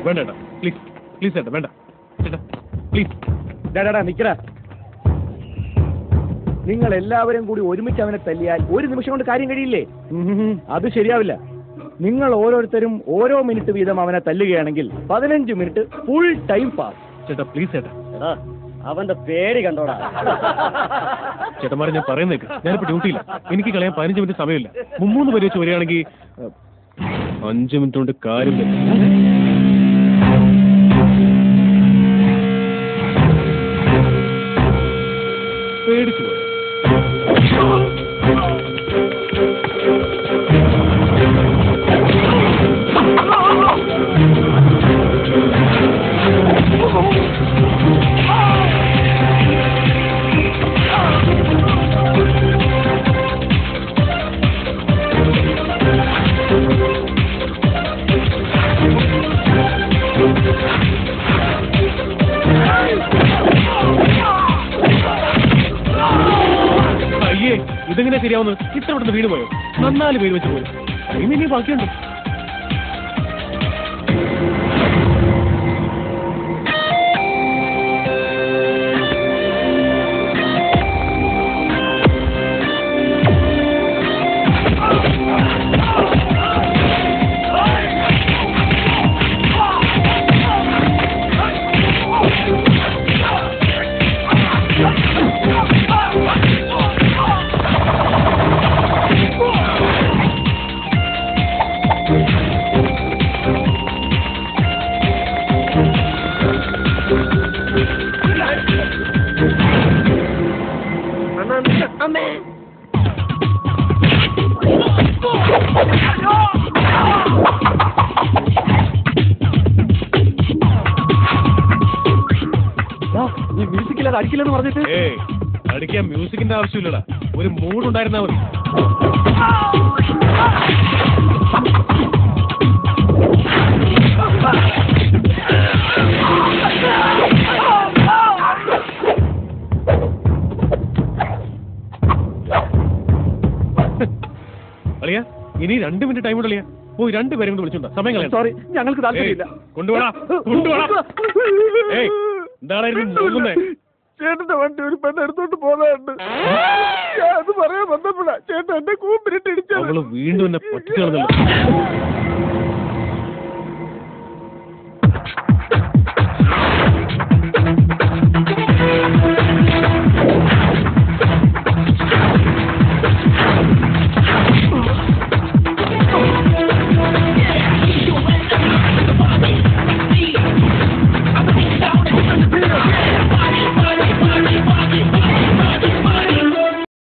വേണ്ട ചേട്ടാ, please please ചേട്ടാ, വേണ്ട ചേട്ടാ, പ്ലീസ്. ഡാടാ നിക്കടാ. നിങ്ങൾ എല്ലാവരും കൂടി ഒരുമിച്ച് അവനെ തല്ലിയാൽ ഒരു നിമിഷം കൊണ്ട് കാര്യം കഴിയില്ലേ? അത് ശരിയാവില്ല. നിങ്ങൾ ഓരോരുത്തരും ഓരോ മിനിറ്റ് വീതം അവനെ തല്ലുകയാണെങ്കിൽ 15 മിനിറ്റ് ഫുൾ ടൈം പാസ്. ചേട്ടാ പ്ലീസ് ചേട്ടാ. അവന്റെ പേര് കണ്ടോടാ. ചേട്ടന്മാരെ ഞാൻ പറയുന്നേക്ക്, ഞാനിപ്പോ ഡ്യൂട്ടിയില്ല, എനിക്ക് കളയാൻ 15 മിനിറ്റ് സമയമില്ല. 3 പേര് വെച്ച് വരികയാണെങ്കിൽ 5 മിനിറ്റ് കൊണ്ട് കാര്യം പേടിച്ചു പോയി. അയ്യേ, ഇതെങ്ങനെ ശരിയാവുന്നത്? ഇത്ര പെട്ടെന്ന് വീണ് പോയോ? 4 പേര് വെച്ച് പോയി. ഇനി ബാക്കിയുണ്ട്. ഈ മ്യൂസിക്കില്ലാതെ അടിക്കില്ലെന്ന് പറഞ്ഞിട്ട് അടിക്കാൻ മ്യൂസിക്കിന്റെ ആവശ്യമില്ലടാ, ഒരു മൂഡ് ഉണ്ടായിരുന്നാ മതി. അളിയാ, ഇനി 2 മിനിറ്റ് ടൈം ഉണ്ടല്ലേ? പോയി 2 പേരും കൂടെ വിളിച്ചോണ്ടാ, സമയം കളയാം. സോറി, ഞങ്ങൾക്ക് താല്പര്യമില്ല. കൊണ്ടുപോടാ. എന്താണായിരുന്നു നോക്കുന്നേ? ചേട്ടന്റെ വണ്ടി ഒരു പെണ്ണ് എടുത്തോണ്ട് പോകുന്നുണ്ട്. അത് പറയാൻ വന്നപ്പോഴാ ചേട്ടൻ എന്റെ കൂപ്പിലിട്ട് ഇടിച്ചത്. അവള് വീണ്ടും എന്നെ പറ്റിച്ചു കളഞ്ഞല്ലോ.